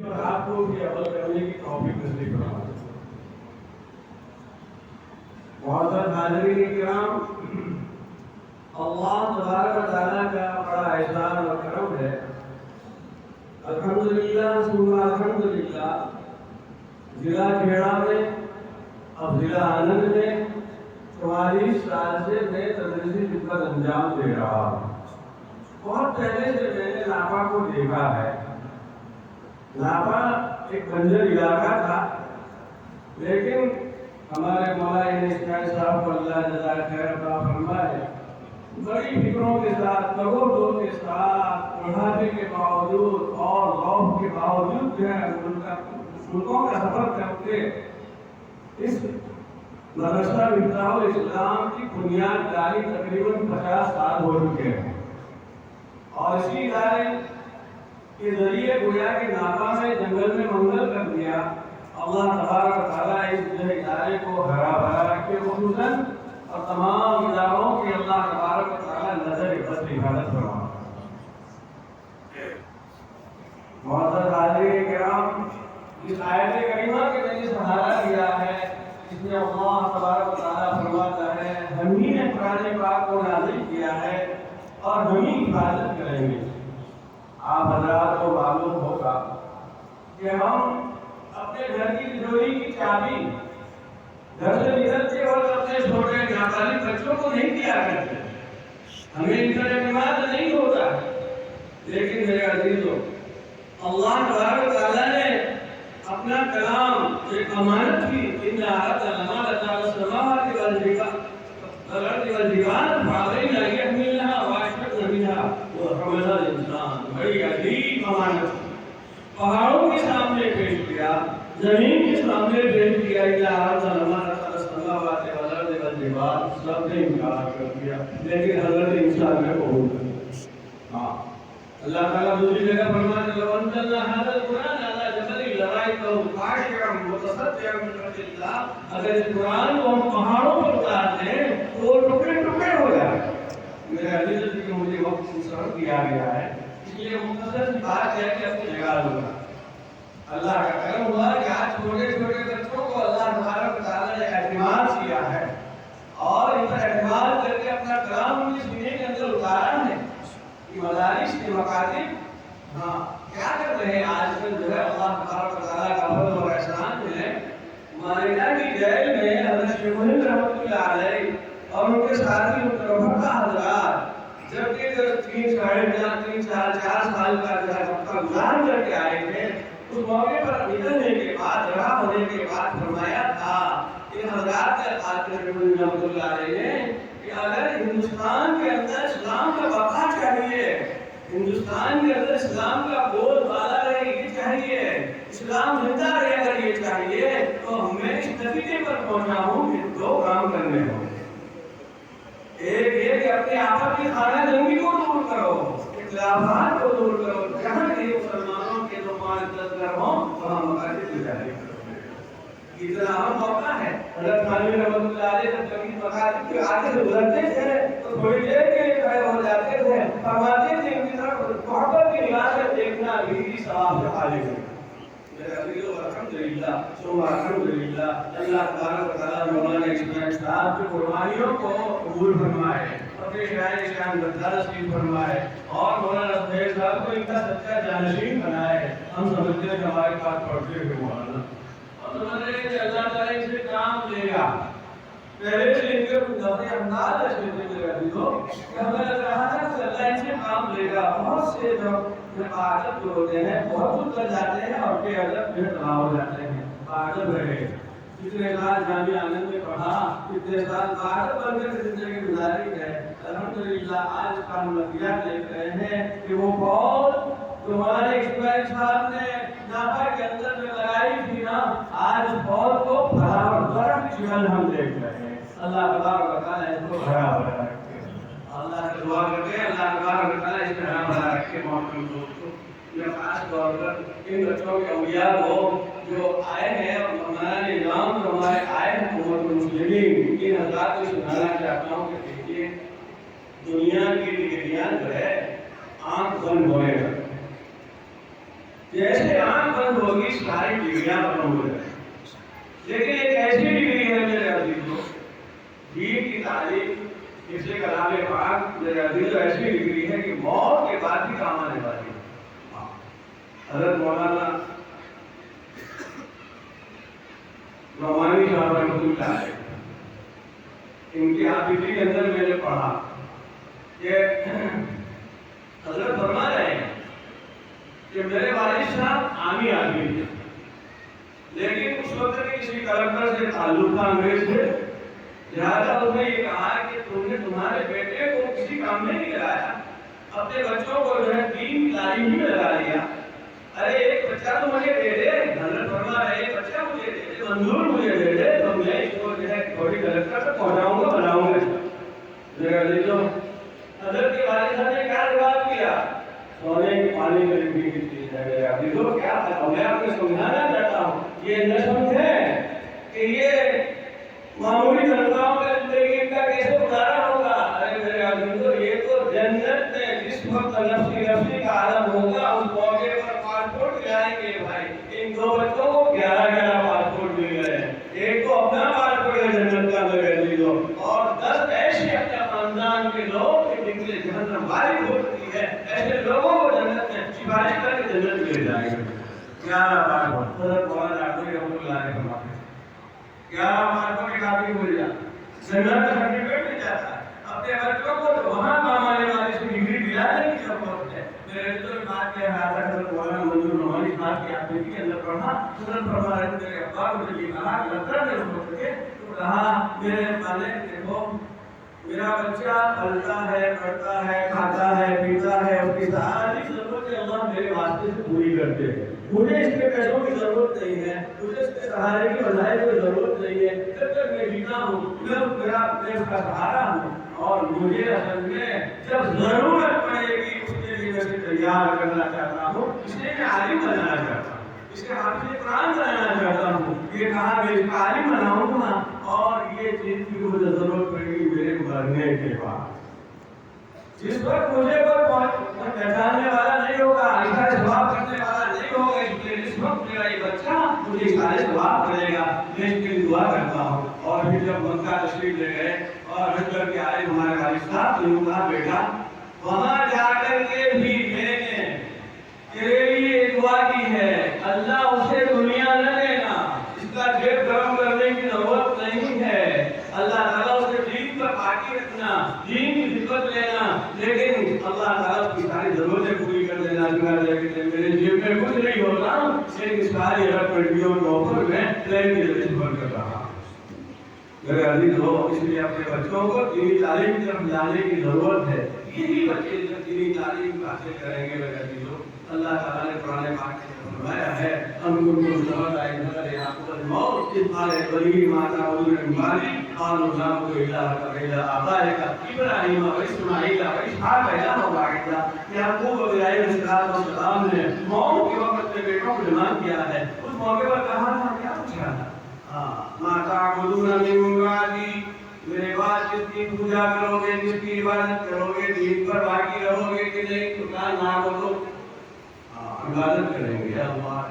اور آپ کو بھی عمل کرنے کی توفیق نصیب فرمائے۔ معزز حاضرین کرام، اللہ تبارک و تعالیٰ کا بڑا احسان اور کرم ہے۔ الحمدللہ ثم الحمدللہ، ضلع کھیڑا میں اب ضلع آنند میں 44 سال سے میں تدریسی خدمت انجام دے رہا ہوں۔ بہت پہلے سے میں نے ناپا کو دیکھا ہے۔ ناپا ایک بنجر علاقہ تھا، لیکن ہمارے مولانا اسماعیل صاحب کو اللہ جزائے خیر عطا فرمائے، بڑی فکروں کے ساتھ، لگو دو کے ساتھ، بڑھاپے کے باوجود اور ذوق کے باوجود جو ہے ملکوں کا سفر کر کے اس مدرسہ مفتاح الاسلام کی بنیاد ڈالی۔ تقریباً 50 سال ہو چکے ہیں، اور اسی ادارے کے ذریعے گویا کہ ناپا میں جنگل میں منگل کر دیا۔ اللہ تبارک و تعالیٰ اس ادارے کو ہرا بھرا رکھے، خصوصاً اور تمام اداروں کی اللہ تبارک و تعالیٰ نظر عزت حفاظت فرمائے۔ معزز حاضرین کرام، اس آیت کریمہ کے میں نے سہارا لیا ہے، اس میں اللہ تبارک و تعالیٰ فرماتا ہے ہم ہی نے قرآن پاک کو نازل کیا ہے اور ہم ہی حفاظت کریں گے۔ آپ حضرات کو معلوم ہوگا کہ ہم اپنے گھر کی تجوری کی چابی گھر سے نکلتے وقت اپنے چھوٹے نابالغ بچوں کو نہیں دیا کرتے، ہمیں ان پر اعتماد نہیں ہوتا۔ لیکن میرے عزیزوں، اللہ تبارک و تعالیٰ نے اپنا کلام ایک امانت کی، ان الامانۃ علی السماوات والارض والجبال فابین ان یحملنها واشفقن منها وحملها الانسان۔ بڑی عظیم امانت پہاڑوں کے سامنے پیش کیا، زمین کے سامنے پیش کیا، ان الامانۃ علی السماوات والارض والجبال، سب نے انکار کر دیا، لیکن حضرت انسان نے قبول کر لیا۔ ہاں، اللہ تعالیٰ دوسری جگہ فرماتے ہیں لو انزلنا هذا القرآن على جبل لرأيته خاشعا متصدعا من خشية الله۔ اگر اس قرآن کو ہم پہاڑوں پر اتارتے ہیں تو وہ ٹکڑے ٹکڑے ہو جائے۔ میرے عزیز جی کو مجھے وقت مقرر کیا گیا ہے، اس لیے مختصر سی بات ہے کہ اپنی جگہ لوں گا۔ اللہ کا کرم ہوا کہ آج چھوٹے چھوٹے بچوں کو اللہ تبارک و تعالیٰ نے اعتماد کیا ہے اور ان پر اعتماد کر کے اپنا کلام ان کے سینے کے اندر اتارا ہے۔ مدارس کے مکاتب کیا کر رہے ہیں آج کل جو ہے، اللہ تبارک و تعالیٰ کا فضل اور احسان ہے۔ مانیٹا کی جیل میں حضرت شیخ الہند رحمۃ اللہ علیہ اور ان کے ساتھی رفقا حضرات جب کہ 3 ساڑھے 4 سال کا جو ہے وقت گزار کر کے آئے تھے، اس موقع پر نکلنے کے بعد، رہا ہونے کے بعد فرمایا تھا کہ حضرات رحمۃ اللہ علیہ نے کہ اگر ہندوستان کے اندر اسلام کا بقا چاہیے، ہندوستان کے اندر اسلام کا بول بالا رہے یہ چاہیے، اسلام زندہ رہے اگر یہ چاہیے، تو ہمیں اس نتیجے پر پہنچا ہوں کہ 2 کام کرنے ہوں۔ ایک یہ کہ اپنے آپس کی خانہ جنگی کو دور کرو، اختلافات کو دور کرو، جہاں کہ مسلمانوں کے تو معزز ہوں وہاں مقاصد جاری کرو۔ اتنا اہم موقع ہے۔ حضرت خانوی رحمۃ اللہ علیہ جب کبھی مقاصد کے آگے سے گزرتے تھے تو تھوڑی دیر کے لیے کھڑے ہو جاتے تھے، فرماتے تھے ان کی طرف محبت کی نگاہ سے دیکھنا بھی ثواب سے خالی ہے۔ میرے عزیزو، الحمدللہ ثم الحمدللہ، اللہ تبارک و تعالیٰ مولانا اسماعیل صاحب کی قربانیوں کو قبول فرمائے، اپنے شاعر شان بردار نصیب فرمائے اور مولانا سہیل صاحب کو ان کا سچا جانشین بنائے۔ ہم سمجھتے ہیں کہ ہمارے پاس پڑھتے ہوئے مولانا سمجھ رہے کہ اللہ تعالیٰ ان سے کام لے گا۔ پہلے سے ان کے دفعہ انداز ایسے تھے میرے عزیزو کہ ہمیں لگ رہا تھا کہ اللہ ان سے کام لے گا۔ بہت سے جو عادت جو ہوتے ہیں بہت دور کر جاتے ہیں اور بے ادب جو تباہ ہو جاتے ہیں۔ عادت رہے، کتنے سال جامعہ آنند میں پڑھا، کتنے سال عادت بن کر زندگی گزاری ہے۔ الحمدللہ آج کا ہم نتیجہ دیکھ رہے ہیں کہ وہ فوج جو ہمارے اسماعیل صاحب نے ناپا کے اندر میں لگائی تھی نا، آج فوج کو برابر کی شکل ہم دیکھ رہے ہیں۔ اللہ تبارک و تعالیٰ اس کو برابر رکھے۔ اللہ سے دعا کرتے ہیں اللہ تبارک و تعالیٰ اس کو برابر رکھے۔ محترم دوستو، یہ خاص طور پر ان بچوں کے اولیاء کو جو آئے ہیں اور ہمارا نظام جو ہمارے آئے ہیں حکومت مسلمین، ان حضرات کو سنانا چاہتا ہوں کہ دیکھیے دنیا کی ڈگریاں جو ہے آنکھ بند ہوئے گا، جیسے آنکھ بند ہوگی ساری ڈگریاں ختم ہو جائیں، لیکن ایک ایسی ڈگری ہے میرے عزیزوں، دین کی تعلیم، اس سے کلام پاک میرے عزیزوں ایسی ڈگری ہے کہ موت کے بعد بھی کام آنے والی ہے۔ حضرت مولانا نعمانی صاحب رحمۃ اللہ علیہ، ان کی حافظی کے اندر میں نے پڑھا کہ حضرت فرما رہے ہیں کہ میرے والد صاحب عامی آدمی تھے، لیکن اس وقت میں کسی کلکٹر سے تعلق تھا انگریز سے، لہٰذا اس نے یہ کہا کہ تم نے تمہارے بیٹے کو کسی کام میں نہیں لگایا، اپنے بچوں کو جو ہے دین کی تعلیم میں لگا دیا۔ ارے ایک بچہ تو مجھے دے دے، حضرت فرما رہے ایک بچہ مجھے دے دے، منظور مجھے دے دے، تو میں اس کو جو ہے تھوڑی کلکٹر تک پہنچاؤں گا، بناؤں گا۔ میرے عزیزوں، حضرت کے والد صاحب نے کیا جواب دیا؟ سونے کی پانی میں لکھی کی چیز ہے میرے عزیزوں، کیا میں آپ کو سمجھانا چاہتا ہوں، یہ نہ سمجھیں کہ یہ معمولی تنخواہوں میں زندگی کا کیسے گزارا ہوگا۔ ارے میرے عزیزوں، یہ تو جنت میں جس وقت نفسی کا عالم ہوگا اس موقع پر پاسپورٹ لائیں گے بھائی۔ ان دو بچوں کو 11 پاسپورٹ مل گئے، ایک تو اپنا پاسپورٹ ہے جنت کا میرے عزیزوں، اور 10 ایسے اپنے خاندان کے لوگ کہ جن کے جہنم وارد ہو چکی ہے، ایسے لوگوں کو جنت میں سفارش کر کے جنت میں لے جائیں گے۔ 11 پاسپورٹ حضرت مولانا ڈاکٹر رحمۃ اللہ علیہ فرماتے ہیں 11 پاسپورٹ کی کاپی مل جاتا، جنت کا سرٹیفکیٹ مل جاتا ہے، اپنے بچوں کو وہاں کام آنے والی سے ڈگری دلانے کی ضرورت ہے۔ میرے تو بات کیا ہے حضرت مولانا منظور نعمانی صاحب کی آپ کے اندر پڑھا، حضرت فرما رہے تھے میرے ابا کو یہ کہا کہ لطر نے سوچ کے تو کہا میرے والد دیکھو میرا بچہ پلتا ہے، پڑھتا ہے، کھاتا ہے، پیتا ہے، اس کی ساری ضرورتیں اللہ میرے واسطے سے پوری کرتے ہیں، مجھے اس کے پیسوں کی ضرورت نہیں ہے، مجھے اس کے سہارے کی وظائف کی ضرورت نہیں ہے، جب تک میں جیتا ہوں میں اس کا سہارا ہوں، اور مجھے اصل میں جب ضرورت پڑے گی اس کے لیے میں تیار کرنا چاہتا ہوں، اس لیے میں عالم بنانا چاہتا ہوں، اس کے حافظ قرآن بنانا چاہتا ہوں۔ یہ کہا میں اس کا عالم بناؤں گا، اور یہ چیز کی مجھے ضرورت پڑے گی میرے مرنے کے بعد، جس وقت مجھے کوئی پہچاننے والا نہیں ہوگا، ایسا جواب کرنے والا نہیں ہوگا، اس لیے اس وقت میرا یہ بچہ مجھے سارے جواب کرے گا، میں اس کے لیے دعا کرتا ہوں۔ اور پھر جب مکہ تشریف لے گئے اور حج کر کے آئے ہمارے والد صاحب، تو یوں کہا بیٹا وہاں جا کر کے بھی میں نے تیرے لیے دعا کی ہے، اللہ اسے دنیا نہ دینا، اس کا جیب گرم کرنے کی ضرورت نہیں ہے، اللہ تعالیٰ اسے دین پر باقی رکھنا، دین کی خدمت لینا، لیکن اللہ تعالیٰ کی ساری ضرورتیں پوری کر دینا۔ میرے جیب میں کچھ نہیں ہوتا، لیکن ساری رقم کے اوپر میں پلین کی خدمت کر رہا ہوں۔ میرے عزیز ہو، اس لیے اپنے بچوں کو دینی تعلیم کی طرف جانے کی ضرورت ہے، یہی بچے جب دینی تعلیم حاصل کریں گے میرے عزیز ہو، اللہ تعالیٰ نے قرآن پاک میں فرمایا ہے ہم کو سبق آئے نظر یعقوب الموت اس بارے بلی ماتا حضور انباری قالوا نعبد الہک و الہ آبائک ابراہیم و اسماعیل و اسحاق الہ واحد۔ یعقوب و ابراہیم علیہ السلام نے موت کے وقت میں بیٹوں کو جمع کیا ہے، اس موقع پر کہا تھا کیا پوچھا تھا؟ ما تعبدون من بعدی، میرے بعد جس کی پوجا کرو گے، جس کی عبادت کرو گے، دین پر باقی رہو گے کہ نہیں؟ تو کہا نعبد، عبادت کریں گے اللہ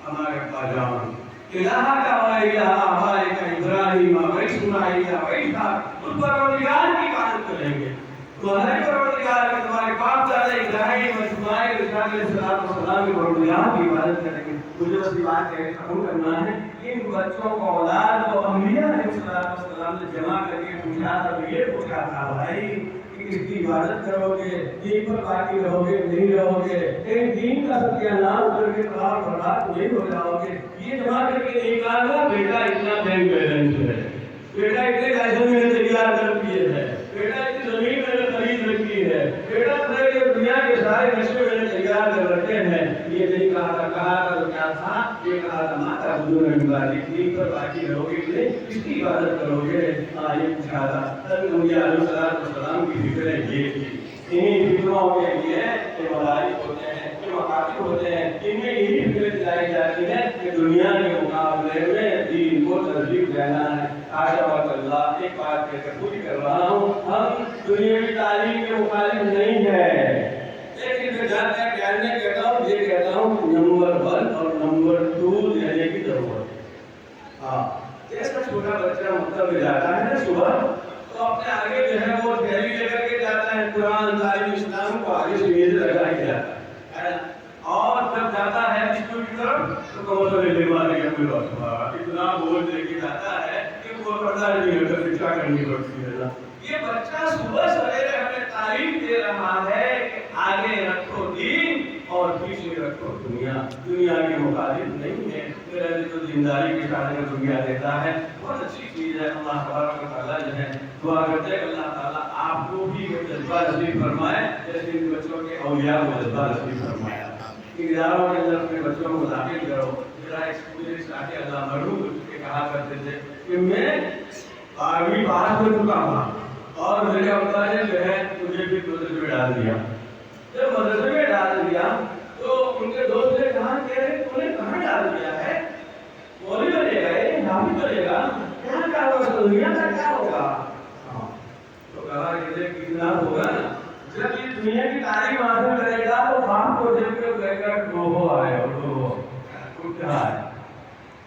ہمارے ابا جان الہ کا و الہ آبائک ابراہیم و اسماعیل و اسحاق، اس پروردگار کی عبادت کریں گے، تمہارے پروردگار کے تمہارے باپ دادا ابراہیم و اسماعیل و اسحاق علیہ السلام کے پروردگار کی عبادت کریں گے۔ مجھے بس یہ بات کہہ کے ختم کرنا ہے، ان بچوں کو اولاد کو انبیاء علیہ السلام نے جمع کر کے پوچھا تھا، تو یہ پوچھا تھا بھائی اس کی عبادت کرو گے، دین پر باقی رہو گے نہیں رہو گے، ایک دین کا ستیہ نام کر کے قرار برباد نہیں ہو جاؤ گے؟ یہ جمع کر کے نہیں کہا تھا بیٹا اتنا بینک بیلنس ہے، بیٹا اتنے پیسے میں نے تیار کر دیے ہے، بیٹا اتنی زمین میں نے خرید رکھی ہے، بیٹا پورے دنیا کے سارے نشے میں نے تیار کر رکھے ہیں۔ یہ نہیں کہا تھا، کہا تھا تو کیا تھا؟ یہ کہا تھا ما تعبدون من بعدی، دین پر باقی رہو گے کہ نہیں، اس کی عبادت کرو گے؟ یہ پوچھا تھا۔ انبیاء علیہ السلام کی فکریں یہ تھی، انہیں فکروں کے لیے یہ مدارس ہوتے ہیں، یہ مکاتب ہوتے ہیں، ان میں یہی فکریں دلائی جاتی ہیں کہ دنیا کے مقابلے میں دین کو ترجیح دینا ہے۔ آشا و اللہ ایک بات کہہ کر پوری کر رہا ہوں، ہم دنیاوی تعلیم کے مخالف نہیں ہے، لیکن میں جاننے کہتا ہوں، یہ کہتا ہوں نمبر 1 اور نمبر چھوٹا بچہ مکتب میں جاتا ہے نا صبح، تو اپنے آگے جو ہے وہ تھیلی لے کر کے جاتا ہے، قرآن تعلیم اسلام کو آگے سے میز لگا کے جاتا ہے، اور جب جاتا ہے اسکول کی طرف تو کمر لے مارے گا کوئی بات، اتنا بوجھ لے کے جاتا ہے کہ وہ پڑھتا نہیں ہے، شکشا کرنی پڑتی ہے۔ یہ بچہ صبح سویرے ہمیں تعلیم دے رہا ہے کہ آگے رکھو دین اور پیچھے رکھو دنیا، دنیا کے مخالف نہیں ہے، میرا جو دینداری کی شان میں دنیا دیتا ہے، بہت اچھی چیز ہے۔ اللہ تبارک و تعالیٰ جو ہے دعا کرتے ہیں اللہ تعالیٰ آپ کو بھی وہ جذبہ نصیب فرمائے جیسے ان بچوں کے اولیاء کو جذبہ نصیب فرمایا۔ ان اداروں کے اندر اپنے بچوں کو داخل کرو۔ میرا ایکسپیرینس آگے اللہ مرحوم کے کہا کرتے تھے کہ میں 12ویں پاس کر چکا ہوں اور میرے ابا نے جو ہے مجھے بھی مدرسے میں ڈال دیا۔ جب مدرسے میں ڈال دیا تو ان کے دوست نے کہا کہ تو نے کہاں ڈال دیا ہے؟ مولوی بنے گا، حافظ بنے گا، کیا ہوگا، دنیا کا کیا ہوگا؟ تو کہا کہ کتنا ہوگا نا، جب یہ دنیا کی تعلیم حاصل کرے گا تو باپ کو جب کے کہے گا ڈوبو آئے اٹھا ہے،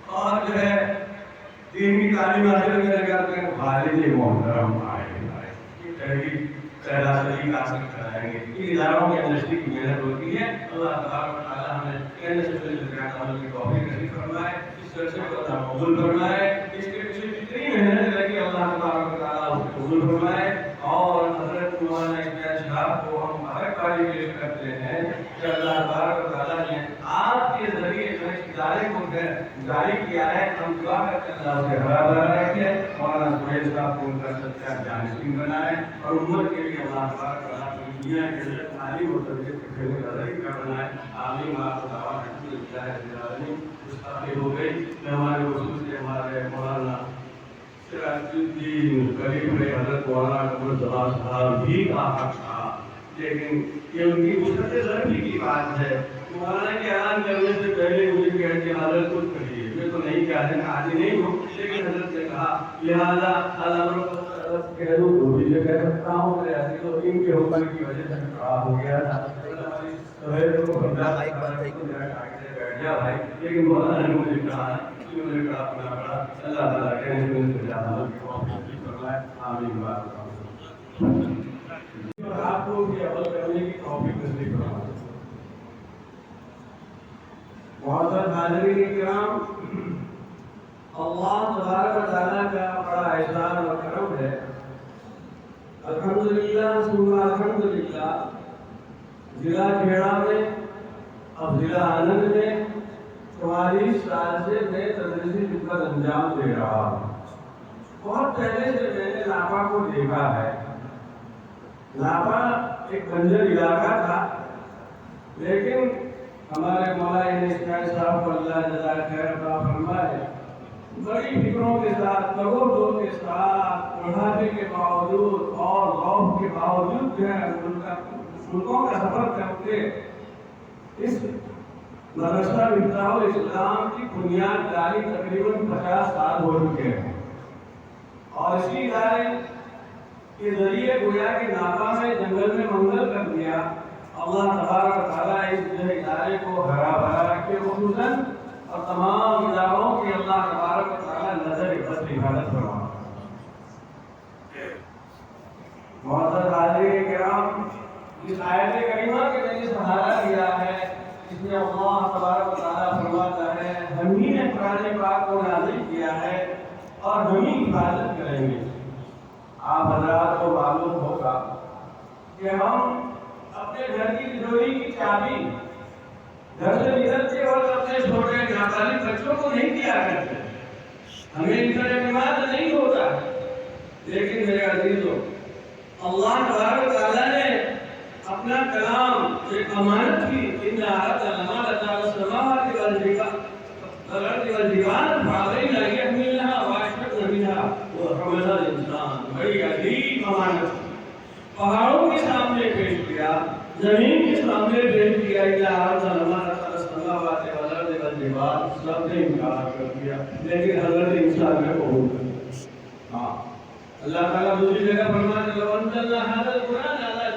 اور جو ہے دین کی تعلیم حاصل کرے گا تو والد محترم آئے پہلا صحیح حاصل کرائیں گے۔ ان اداروں کے انڈسٹری کی محنت ہوتی ہے۔ اللہ تبارک و تعالیٰ ہمیں کہنے سے پہلے ذکر عمل کی توفیق نصیب فرمائے، اس سلسلے کو اللہ قبول فرمائے، اس کے پیچھے جتنی محنت لگی اللہ تبارک و تعالیٰ اس کو قبول فرمائے، اور حضرت مولانا اسماعیل صاحب کو ہم مبارکبادی پیش کرتے ہیں کہ اللہ تبارک و تعالیٰ نے آپ کے ذریعے جو اس ادارے کو جاری کیا ہے، ہم دعا کرتے ہیں اللہ اسے ہرا بھرا رکھے، مولانا اسماعیل صاحب کو ان کا سچا جانشین بنائے، اور امت کے لیے اللہ تبارک و تعالیٰ دنیا کے اندر تعلیم اور تربیت کے پھیلنے کا ذریعہ بنائے۔ آمین۔ آپ کو دعویٰ کرتے ہیں مستقبل ہو گئی، میں ہمارے وصول سے ہمارے مولانا سراج الدین قریب میں حضرت مولانا قبر الزمان صاحب بھی کا حق تھا، لیکن یہ ان کی وسعت ضروری کی بات ہے۔ مولانا کے اعلان کرنے سے پہلے مجھے کہا کہ حضرت خود کریے، میں تو نہیں کہا ہے، عادی نہیں ہوں، لیکن حضرت نے کہا لہٰذا کہہ دوں تو بھی کہہ سکتا ہوں، ایسی تو ان کے حکم کی وجہ سے خراب ہو گیا تھا، لیکن مولانا نے مجھے کہا کہ مجھے کہا اپنا پڑا، اللہ تعالیٰ کہنے سے فرمائے آمین۔ آپ کو بھی عمل کرنے کی توفیق نصیب فرمائے۔ معزز حاضرین کرام، اللہ تبارک و تعالیٰ کا بڑا احسان اور کرم ہے، الحمدللہ ثم الحمدللہ، ضلع کھیڑا میں اب ضلع آنند میں 44 سال سے میں تدریسی خدمت انجام دے رہا ہوں۔ بہت پہلے سے میں نے ناپا کو دیکھا ہے۔ ناپا ایک بنجر علاقہ تھا، لیکن ہمارے مولانا اسماعیل صاحب کو اللہ جزائے خیر عطا فرمائے، بڑی فکروں کے ساتھ، لگو دو کے ساتھ، بڑھاپے کے باوجود اور غوف کے باوجود جو ہے ملکوں کا سفر کر کے اس مدرسہ مفتاح الاسلام کی بنیاد ڈالی تقریباً 50 سال ہو چکے ہیں، اور اسی ادارے کے ذریعے گویا کہ ناپا میں جنگل میں منگل کر دیا۔ اللہ تبارک و تعالیٰ اس ادارے کو ہرا بھرا رکھے، خصوصاً اور تمام اداروں کی اللہ تبارک و تعالیٰ نظر عزت حفاظت فرمائے۔ معزز حاضرین کرام، اس آیت کریمہ کے میں نے سہارا لیا ہے، اس میں اللہ تبارک و تعالیٰ فرماتا ہے ہم ہی نے قرآن پاک کو نازل کیا ہے اور ہم ہی حفاظت کریں گے۔ آپ حضرات کو معلوم ہوگا کہ ہم اپنے گھر کی تجوری کی چابی گھر سے نکلتے وقت اپنے چھوٹے نابالغ بچوں کو نہیں دیا کرتے، ہمیں ان کا اعتماد نہیں ہوتا، لیکن میرے عزیزوں، اللہ تبارک و تعالیٰ نے اپنا کلام ایک امانت کی، ان عرض الامانۃ علی السماوات والارض والجبال فابین ان یحملنها واشفقن منها وحملها الانسان، بڑی عظیم امانت پہاڑوں کے سامنے پیش کیا، زمین کے سامنے پیش کیا، ان عرض الامانۃ علی السماوات والارض والجبال، سب نے انکار کر دیا، لیکن حضرت انسان نے قبول کر لیا۔ اللہ تعالیٰ دوسری جگہ فرماتے ہیں وَأَنزَلْنَا هَذَا الْقُرْآنَ عَلَىٰ